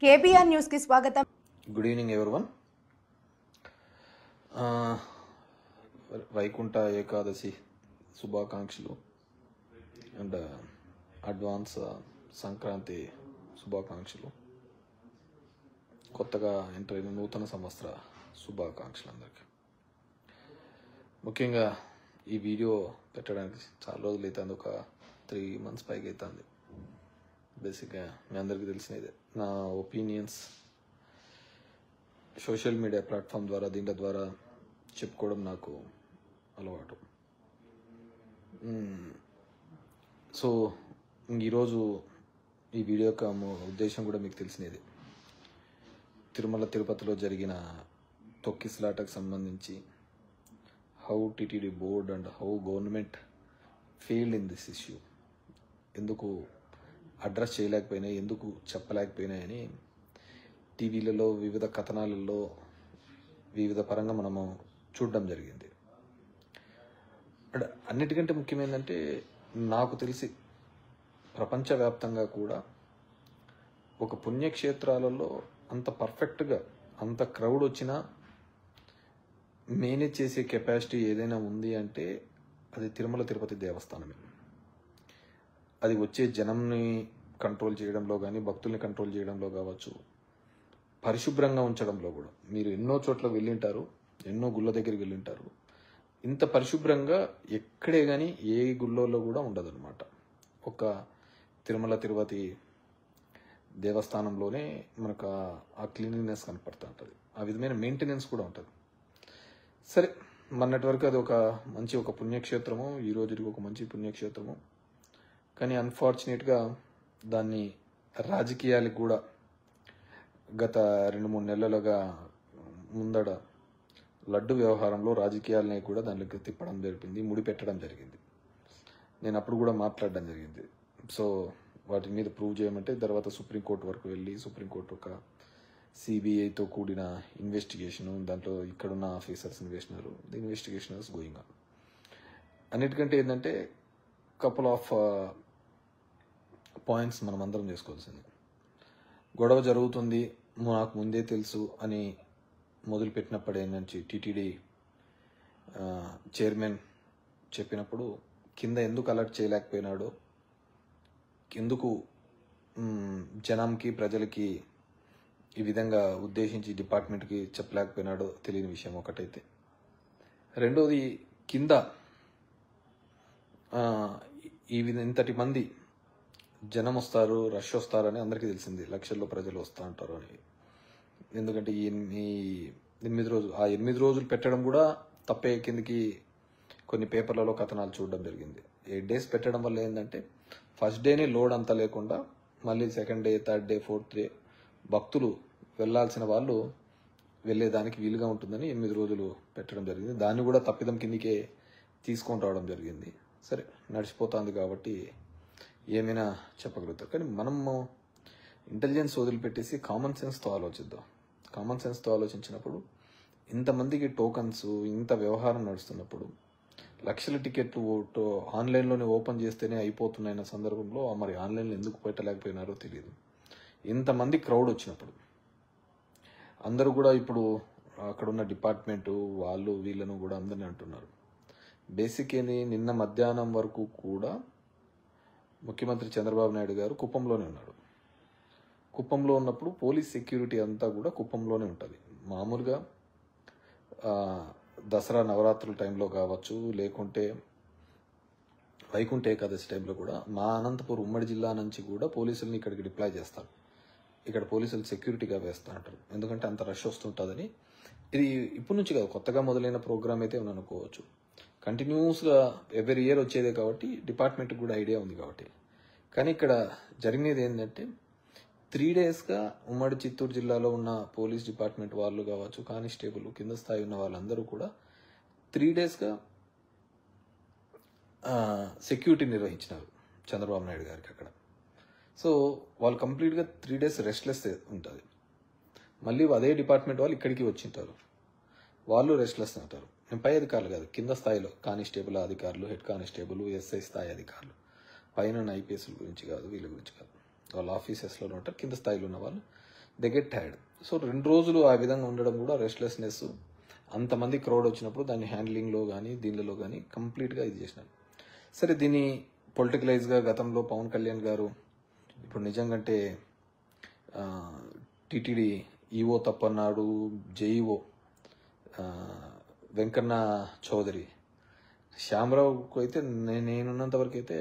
KBR news కి స్వాగతం. Good evening everyone. Vaikuntha Ekadashi శుభాకాంక్షలు అండ్ అడ్వాన్స్ సంక్రాంతి శుభాకాంక్షలు. కొత్తగా ఎంటర్ అయిన నూతన సంవత్సర శుభాకాంక్షలు అందరికీ. ముఖ్యంగా ఈ వీడియో పెట్టడానికి చాలా రోజులు అవుతుంది, ఒక 3 months పైకి అవుతుంది. బేసిక్గా మీ అందరికీ తెలిసినదే, నా ఒపీనియన్స్ సోషల్ మీడియా ప్లాట్ఫామ్ ద్వారా దీంట్ల ద్వారా చెప్పుకోవడం నాకు అలవాటు. సో ఈరోజు ఈ వీడియో యొక్క ఉద్దేశం కూడా మీకు తెలిసినది. తిరుమల తిరుపతిలో జరిగిన తొక్కిసలాటకు సంబంధించి how TTD board and how government failed in this issue, ఎందుకు అడ్రస్ చేయలేకపోయినాయి, ఎందుకు చెప్పలేకపోయినాయని టీవీలలో వివిధ కథనాలలో వివిధ పరంగా మనము చూడడం జరిగింది. అన్నిటికంటే ముఖ్యమైనదంటే నాకు తెలిసి ప్రపంచవ్యాప్తంగా కూడా ఒక పుణ్యక్షేత్రాలలో అంత పర్ఫెక్ట్గా అంత క్రౌడ్ వచ్చినా మేనేజ్ చేసే కెపాసిటీ ఏదైనా ఉంది అంటే అది తిరుమల తిరుపతి దేవస్థానమే. అది వచ్చే జనంని కంట్రోల్ చేయడంలో కానీ, భక్తుల్ని కంట్రోల్ చేయడంలో కావచ్చు, పరిశుభ్రంగా ఉంచడంలో కూడా. మీరు ఎన్నో చోట్ల వెళ్ళింటారు, ఎన్నో గుళ్ళ దగ్గరికి వెళ్ళింటారు, ఇంత పరిశుభ్రంగా ఎక్కడే కానీ ఏ గుళ్ళలో కూడా ఉండదన్నమాట. ఒక తిరుమల తిరుపతి దేవస్థానంలోనే మనకు ఆ క్లీన్లీనెస్ కనపడుతూ ఉంటుంది, ఆ విధమైన మెయింటెనెన్స్ కూడా ఉంటుంది. సరే, మొన్నటి వరకు అది ఒక పుణ్యక్షేత్రము, ఈ రోజుకి ఒక మంచి పుణ్యక్షేత్రము. కానీ అన్ఫార్చునేట్గా దాన్ని రాజకీయాలకు కూడా గత 2-3 నెలలుగా ముందడ లడ్డు వ్యవహారంలో రాజకీయాలని కూడా దానికి తిప్పడం జరిగింది, ముడిపెట్టడం జరిగింది. నేను అప్పుడు కూడా మాట్లాడడం జరిగింది. సో వాటి మీద ప్రూవ్ చేయమంటే తర్వాత సుప్రీంకోర్టు వరకు వెళ్ళి, సుప్రీంకోర్టు ఒక సిబిఐతో కూడిన ఇన్వెస్టిగేషను, దాంట్లో ఇక్కడున్న ఆఫీసర్స్ని వేసినారు. The investigation is going on. అన్నిటికంటే ఏంటంటే కపుల్ ఆఫ్ పాయింట్స్ మనం అందరం చేసుకోవాల్సింది. గొడవ జరుగుతుంది నాకు ముందే తెలుసు అని మొదలుపెట్టినప్పుడే నుంచి టీటీడీ చైర్మన్ చెప్పినప్పుడు కింద ఎందుకు అలర్ట్ చేయలేకపోయినాడో, ఎందుకు జనంకి ప్రజలకి ఈ విధంగా ఉద్దేశించి డిపార్ట్మెంట్కి చెప్పలేకపోయినాడో తెలియని విషయం ఒకటైతే. రెండోది, కింద ఇంతటి మంది జనం వస్తారు, రష్ వస్తారని అందరికీ తెలిసింది, లక్షల్లో ప్రజలు వస్తూ ఉంటారు అని. ఎందుకంటే ఈ 8 రోజులు, ఆ 8 రోజులు పెట్టడం కూడా తప్పే. కిందకి కొన్ని పేపర్లలో కథనాలు చూడడం జరిగింది. 8 days పెట్టడం వల్ల ఏంటంటే ఫస్ట్ డేనే లోడ్ అంతా లేకుండా మళ్ళీ second day, third day, fourth day భక్తులు వెళ్లాల్సిన వాళ్ళు వెళ్ళేదానికి వీలుగా ఉంటుందని 8 రోజులు పెట్టడం జరిగింది. దాన్ని కూడా తప్పిదం కిందికే తీసుకొని రావడం జరిగింది. సరే, నడిచిపోతుంది కాబట్టి ఏమైనా చెప్పగలుగుతారు. కానీ మనము ఇంటెలిజెన్స్ వదిలిపెట్టేసి కామన్ సెన్స్తో ఆలోచిద్దాం. కామన్ సెన్స్తో ఆలోచించినప్పుడు ఇంతమందికి టోకన్స్, ఇంత వ్యవహారం నడుస్తున్నప్పుడు లక్షల టికెట్లు ఆన్లైన్లోనే ఓపెన్ చేస్తేనే అయిపోతున్నాయన్న సందర్భంలో మరి ఆన్లైన్లో ఎందుకు పెట్టలేకపోయినారో తెలియదు. ఇంతమంది క్రౌడ్ వచ్చినప్పుడు అందరూ కూడా ఇప్పుడు అక్కడున్న డిపార్ట్మెంటు వాళ్ళు వీళ్ళను కూడా అందరినీ అంటున్నారు. బేసిక్ ఏంది, నిన్న మధ్యాహ్నం వరకు కూడా ముఖ్యమంత్రి చంద్రబాబు నాయుడు గారు కుప్పంలోనే ఉన్నాడు. కుప్పంలో ఉన్నప్పుడు పోలీస్ సెక్యూరిటీ అంతా కూడా కుప్పంలోనే ఉంటుంది. మామూలుగా దసరా నవరాత్రుల టైంలో కావచ్చు, లేకుంటే వైకుంఠ ఏకాదశి టైంలో కూడా మా అనంతపురం ఉమ్మడి జిల్లా నుంచి కూడా పోలీసుల్ని ఇక్కడికి డిప్లాయ్ చేస్తారు. ఇక్కడ పోలీసులు సెక్యూరిటీగా వేస్తూ ఉంటారు, ఎందుకంటే అంత రష్ వస్తుంటుందని. ఇది ఇప్పటి నుంచి కాదు, కొత్తగా మొదలైన ప్రోగ్రామ్ అయితే అనుకోవచ్చు. కంటిన్యూస్గా ఎవ్రీ ఇయర్ వచ్చేదే కాబట్టి డిపార్ట్మెంట్కి కూడా ఐడియా ఉంది కాబట్టి. కానీ ఇక్కడ జరిగినది ఏంటంటే 3 daysగా ఉమ్మడి చిత్తూరు జిల్లాలో ఉన్న పోలీస్ డిపార్ట్మెంట్ వాళ్ళు కావచ్చు, కానిస్టేబుల్ కింద స్థాయి ఉన్న వాళ్ళందరూ కూడా 3 daysగా సెక్యూరిటీ నిర్వహించినారు చంద్రబాబు నాయుడు గారికి అక్కడ. సో వాళ్ళు కంప్లీట్గా 3 days రెస్ట్లెస్ ఉంటుంది. మళ్ళీ అదే డిపార్ట్మెంట్ వాళ్ళు ఇక్కడికి వచ్చింటారు, వాళ్ళు రెస్ట్లెస్ ఉంటారు. నేను పై అధికారులు కాదు, కింద స్థాయిలో కానిస్టేబుల్ అధికారులు, హెడ్ కానిస్టేబుల్, ఎస్ఐ స్థాయి అధికారులు, పైన ఐపీఎస్ల గురించి కాదు, వీళ్ళ గురించి కాదు, వాళ్ళ ఆఫీసెస్లో ఉంటారు, కింద స్థాయిలో ఉన్న వాళ్ళు దే గెట్ టైర్డ్. సో 2 రోజులు ఆ విధంగా ఉండడం కూడా రెస్ట్లెస్నెస్, అంతమంది క్రౌడ్ వచ్చినప్పుడు దాన్ని హ్యాండ్లింగ్లో కానీ దీనిలో కానీ కంప్లీట్గా ఇది చేసినారు. సరే, దీన్ని పొలిటికలైజ్గా గతంలో పవన్ కళ్యాణ్ గారు ఇప్పుడు నిజంగంటే టీటీడీ ఈఓ తప్పన్నాడు, జేఈఓ వెంకన్న చౌదరి, శ్యామరావుకు అయితే నేనున్నంత వరకు అయితే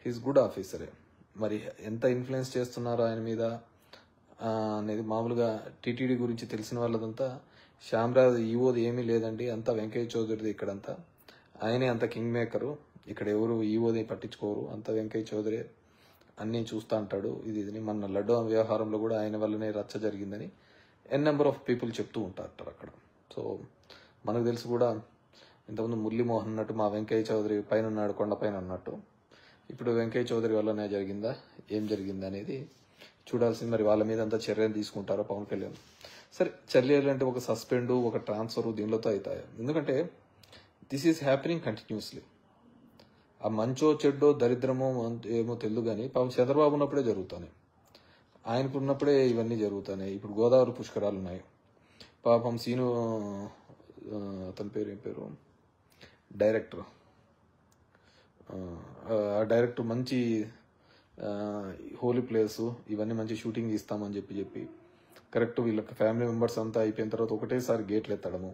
హీస్ గుడ్ ఆఫీసరే. మరి ఎంత ఇన్ఫ్లుయెన్స్ చేస్తున్నారో ఆయన మీద అనేది మామూలుగా టీటీడీ గురించి తెలిసిన వాళ్ళదంతా శ్యామరావు ఈఓది ఏమీ లేదండి, అంతా వెంకయ్య చౌదరిది ఇక్కడంతా, ఆయనే అంత కింగ్ మేకరు, ఇక్కడ ఎవరు ఈఓది పట్టించుకోరు, అంత వెంకయ్య చౌదరి అన్నీ చూస్తూ అంటాడు. ఇది మన లడ్డు వ్యవహారంలో కూడా ఆయన వల్లనే రచ్చ జరిగిందని నెంబర్ ఆఫ్ పీపుల్ చెప్తూ ఉంటారు అక్కడ. సో మనకు తెలుసు కూడా, ఇంతకుముందు మురళీమోహన్ అన్నట్టు మా వెంకయ్య చౌదరి పైన ఉన్నాడు, కొండపైన అన్నట్టు, ఇప్పుడు వెంకయ్య చౌదరి వల్లనే జరిగిందా, ఏం జరిగింది అనేది చూడాల్సింది. మరి వాళ్ళ మీద అంతా చర్యలు తీసుకుంటారో పవన్ కళ్యాణ్. సరే, చర్యలు అంటే ఒక సస్పెండ్, ఒక ట్రాన్స్ఫర్ దీనిలోతో అవుతాయి. ఎందుకంటే దిస్ ఈజ్ హ్యాపెనింగ్ కంటిన్యూస్లీ. ఆ మంచో చెడ్డో దరిద్రమో ఏమో తెలియదు కానీ పాపం చంద్రబాబు ఉన్నప్పుడే జరుగుతాయి, ఆయనకు ఉన్నప్పుడే ఇవన్నీ జరుగుతున్నాయి. ఇప్పుడు గోదావరి పుష్కరాలు ఉన్నాయి, పాపం సీను అతని పేరు ఏం పేరు డైరెక్టర్, ఆ డైరెక్టర్ మంచి హోలీ ప్లేసు ఇవన్నీ మంచి షూటింగ్ ఇస్తామని చెప్పి కరెక్ట్ వీళ్ళకి ఫ్యామిలీ మెంబర్స్ అంతా అయిపోయిన తర్వాత ఒకటేసారి గేట్లు ఎత్తడము,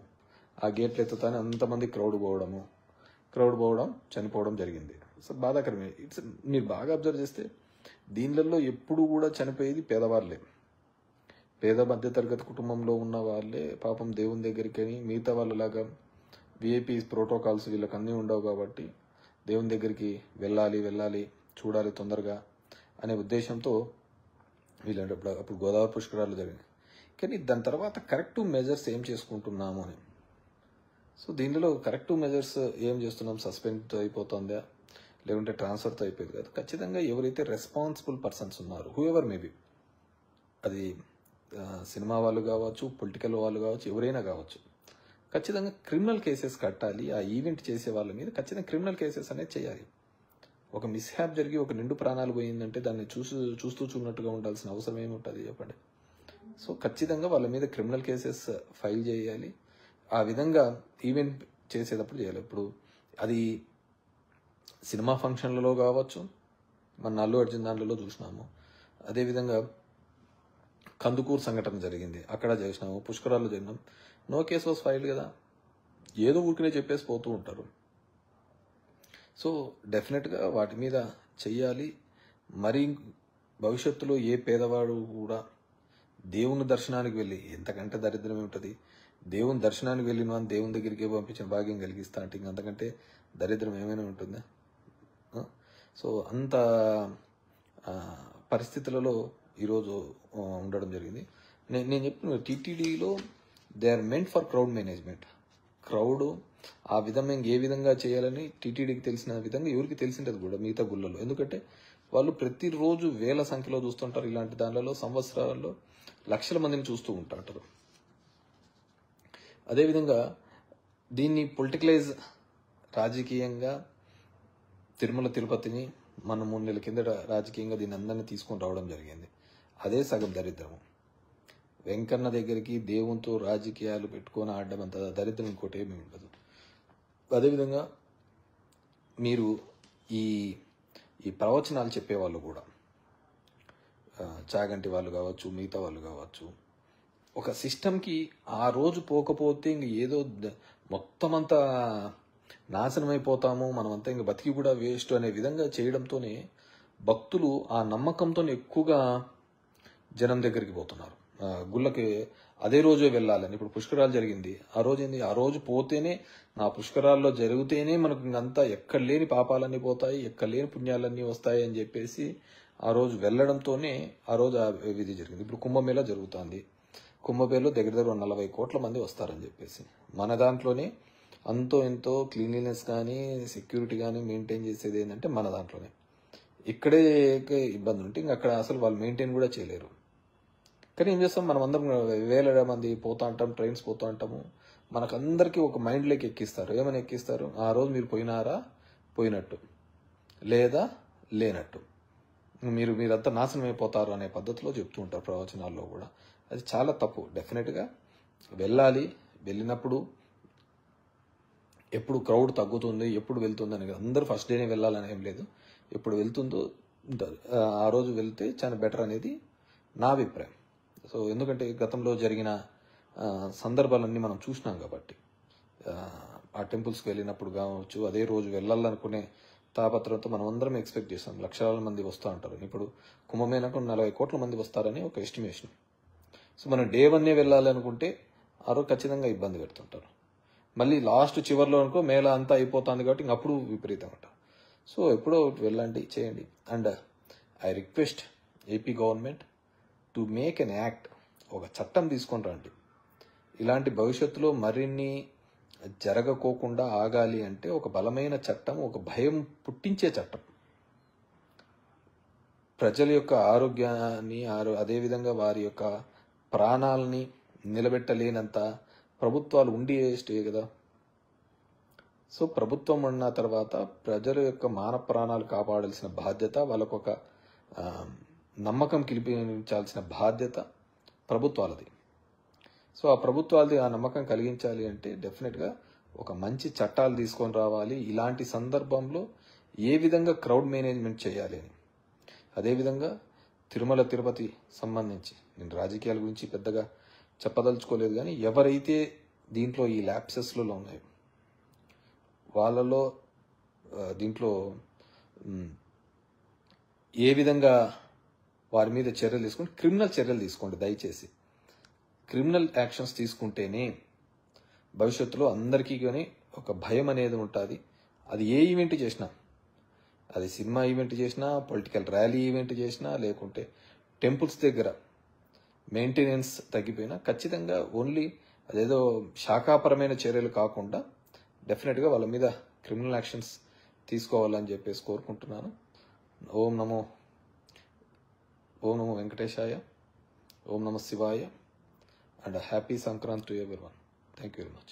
ఆ గేట్లు ఎత్తుతానే అంతమంది క్రౌడ్ పోవడం చనిపోవడం జరిగింది. సో బాధాకరమే. మీరు బాగా అబ్జర్వ్ చేస్తే దీనిలలో ఎప్పుడు కూడా చనిపోయేది పేదవాళ్ళే, పేద మధ్యతరగతి కుటుంబంలో ఉన్న వాళ్ళే. పాపం దేవుని దగ్గరికి అని మిగతా వాళ్ళలాగా విఐపీ ప్రోటోకాల్స్ వీళ్ళకి అన్నీ ఉండవు కాబట్టి దేవుని దగ్గరికి వెళ్ళాలి చూడాలి తొందరగా అనే ఉద్దేశంతో వీళ్ళంటే అప్పుడు గోదావరి పుష్కరాలు జరిగినాయి. కానీ దాని తర్వాత కరెక్టివ్ మెజర్స్ ఏం చేసుకుంటున్నాము అని. సో దీనిలో కరెక్టివ్ మెజర్స్ ఏం చేస్తున్నాం, సస్పెండ్ అయిపోతుందా లేకుంటే ట్రాన్స్ఫర్తో అయిపోయింది కదా. ఖచ్చితంగా ఎవరైతే రెస్పాన్సిబుల్ పర్సన్స్ ఉన్నారు, హూ ఎవర్ మేబీ, అది సినిమా వాళ్ళు కావచ్చు, పొలిటికల్ వాళ్ళు కావచ్చు, ఎవరైనా కావచ్చు, ఖచ్చితంగా క్రిమినల్ కేసెస్ కట్టాలి. ఆ ఈవెంట్ చేసే వాళ్ళ మీద ఖచ్చితంగా క్రిమినల్ కేసెస్ అనేది చేయాలి. ఒక మిస్హ్యాప్ జరిగి ఒక నిండు ప్రాణాలు పోయిందంటే దాన్ని చూస్తూ చూడనట్టుగా ఉండాల్సిన అవసరం ఏముంటుంది చెప్పండి. సో ఖచ్చితంగా వాళ్ళ మీద క్రిమినల్ కేసెస్ ఫైల్ చేయాలి. ఆ విధంగా ఈవెంట్ చేసేటప్పుడు చేయాలి. ఇప్పుడు అది సినిమా ఫంక్షన్లలో కావచ్చు, మన అల్లు అర్జున్ దాంట్లో చూసినాము. అదేవిధంగా కందుకూరు సంఘటన జరిగింది, అక్కడ చేసినాము. పుష్కరాల్లో జరిగినాం, నో కేస్ వాస్ ఫైల్డ్ కదా, ఏదో ఊరికనే చెప్పేసి పోతూ ఉంటారు. సో డెఫినెట్గా వాటి మీద చెయ్యాలి. మరి భవిష్యత్తులో ఏ పేదవాడు కూడా దేవుని దర్శనానికి వెళ్ళి, ఎంతకంటే దరిద్రం ఏమిటది, దేవుని దర్శనానికి వెళ్ళిన వాడిని దేవుని దగ్గరికి పంపించిన భాగ్యం కలిగిస్తా అంటే అంతకంటే దరిద్రం ఏమైనా ఉంటుందా? సో అంత పరిస్థితులలో ఈరోజు ఉండడం జరిగింది. నేను చెప్పిన టీటీడీలో they are meant for crowd management. Crowd ఆ విధంగా ఏ విధంగా చేయాలని టీటీడీకి తెలిసిన విధంగా ఎవరికి తెలిసింటది కూడా మిగతా గుళ్ళలో. ఎందుకంటే వాళ్ళు ప్రతిరోజు వేల సంఖ్యలో చూస్తుంటారు. ఇలాంటి దానిలో సంవత్సరాల్లో లక్షల మందిని చూస్తూ ఉంటారు. అదేవిధంగా దీన్ని పొలిటికలైజ్ రాజకీయంగా తిరుమల తిరుపతిని మన 3 నెలల కిందట రాజకీయంగా దీన్ని అందరినీ తీసుకొని రావడం జరిగింది. అదే సగం దరిద్రము. వెంకన్న దగ్గరికి దేవునితో రాజకీయాలు పెట్టుకొని ఆడడం అంత దరిద్రం ఇంకోటి ఏమీ ఉండదు. అదేవిధంగా మీరు ఈ ప్రవచనాలు చెప్పేవాళ్ళు కూడా, చాగంటి వాళ్ళు కావచ్చు, మిగతా వాళ్ళు కావచ్చు, ఒక సిస్టమ్కి ఆ రోజు పోకపోతే ఇంక ఏదో మొత్తం అంతా నాశనం అయిపోతాము, మనమంతా ఇంక బతికి కూడా వేస్ట్ అనే విధంగా చేయడంతోనే భక్తులు ఆ నమ్మకంతో ఎక్కువగా జనం దగ్గరికి పోతున్నారు. గుళ్ళకి అదే రోజే వెళ్ళాలని. ఇప్పుడు పుష్కరాలు జరిగింది, ఆ రోజు ఏంది, ఆ రోజు పోతేనే, నా పుష్కరాల్లో జరిగితేనే మనకు ఇంకంతా ఎక్కడ లేని పాపాలన్నీ పోతాయి, ఎక్కడ లేని పుణ్యాలన్నీ వస్తాయి అని చెప్పేసి ఆ రోజు వెళ్ళడంతోనే ఆ రోజు ఆ విధి జరిగింది. ఇప్పుడు కుంభమేళా జరుగుతుంది. కుంభమేళలో దగ్గర 40 కోట్ల మంది వస్తారని చెప్పేసి, మన దాంట్లోనే అంతో ఎంతో క్లీన్లీనెస్ కానీ సెక్యూరిటీ కానీ మెయింటైన్ చేసేది ఏంటంటే మన దాంట్లోనే. ఇక్కడే ఇబ్బంది ఉంటే ఇంక అక్కడ అసలు వాళ్ళు మెయింటైన్ కూడా చేయలేరు. కానీ ఏం చేస్తాం, మనం అందరం వేల మంది పోతూ ఉంటాం, ట్రైన్స్ పోతూ ఉంటాము. మనకందరికీ ఒక మైండ్లోకి ఎక్కిస్తారు. ఏమని ఎక్కిస్తారు, ఆ రోజు మీరు పోయినారా పోయినట్టు, లేదా లేనట్టు. మీరంతా నాశనం అయిపోతారు అనే పద్ధతిలో చెప్తూ ఉంటారు ప్రవచనాల్లో కూడా. అది చాలా తప్పు. డెఫినెట్గా వెళ్ళాలి. వెళ్ళినప్పుడు ఎప్పుడు క్రౌడ్ తగ్గుతుంది, ఎప్పుడు వెళ్తుంది అనేది అందరూ ఫస్ట్ డేనే వెళ్ళాలని ఏం లేదు. ఎప్పుడు వెళ్తుందో ఆ రోజు వెళ్తే చాలా బెటర్ అనేది నా అభిప్రాయం. సో ఎందుకంటే గతంలో జరిగిన సందర్భాలన్నీ మనం చూసినాం కాబట్టి, ఆ టెంపుల్స్కి వెళ్ళినప్పుడు కావచ్చు, అదే రోజు వెళ్ళాలనుకునే తాపత్రంతో మనం అందరం ఎక్స్పెక్ట్ చేస్తాం లక్షల మంది వస్తూ ఉంటారు. ఇప్పుడు కుంభమేళకు 40 కోట్ల మంది వస్తారని ఒక ఎస్టిమేషన్. సో మనం డే 1 వెళ్ళాలి అనుకుంటే ఆ రోజు ఖచ్చితంగా ఇబ్బంది పెడుతుంటారు. మళ్ళీ లాస్ట్ చివరిలో అనుకో మేళ అంతా అయిపోతుంది కాబట్టి ఇంకప్పుడు విపరీతం అంటారు. సో ఎప్పుడో వెళ్ళండి, చేయండి. And I request AP government to make an act. ఒక చట్టం తీసుకొని రండి. ఇలాంటి భవిష్యత్తులో మరిన్ని జరగకోకుండా ఆగాలి అంటే ఒక బలమైన చట్టం, ఒక భయం పుట్టించే చట్టం. ప్రజల యొక్క ఆరోగ్యాన్ని, అదేవిధంగా వారి యొక్క ప్రాణాలని నిలబెట్టలేనంత ప్రభుత్వాలు ఉండి కదా. సో ప్రభుత్వం ఉన్న తర్వాత ప్రజల యొక్క మానవ ప్రాణాలు కాపాడాల్సిన బాధ్యత, వాళ్ళకు ఒక నమ్మకం కల్పించాల్సిన బాధ్యత ప్రభుత్వాలది. సో ఆ ప్రభుత్వాలది ఆ నమ్మకం కలిగించాలి అంటే డెఫినెట్గా ఒక మంచి చట్టాలు తీసుకొని రావాలి. ఇలాంటి సందర్భంలో ఏ విధంగా క్రౌడ్ మేనేజ్మెంట్ చేయాలి అని. అదేవిధంగా తిరుమల తిరుపతి సంబంధించి నేను రాజకీయాల గురించి పెద్దగా చెప్పదలుచుకోలేదు, కానీ ఎవరైతే దీంట్లో ఈ ల్యాప్సెస్లలో ఉన్నాయో వాళ్ళలో దీంట్లో ఏ విధంగా వారి మీద చర్యలు తీసుకోండి, క్రిమినల్ చర్యలు తీసుకోండి. దయచేసి క్రిమినల్ యాక్షన్స్ తీసుకుంటేనే భవిష్యత్తులో అందరికీ కానీ ఒక భయం అనేది ఉంటుంది. అది ఏ ఈవెంట్ చేసినా, అది సినిమా ఈవెంట్ చేసినా, పొలిటికల్ ర్యాలీ ఈవెంట్ చేసినా, లేకుంటే టెంపుల్స్ దగ్గర మెయింటెనెన్స్ తగ్గిపోయినా ఖచ్చితంగా ఓన్లీ అదేదో శాఖాపరమైన చర్యలు కాకుండా డెఫినెట్గా వాళ్ళ మీద క్రిమినల్ యాక్షన్స్ తీసుకోవాలని చెప్పేసి కోరుకుంటున్నాను. ఓం నమో వెంకటేశాయ, ఓం నమో శివాయ, and a happy Sankrant to everyone. Thank you very much.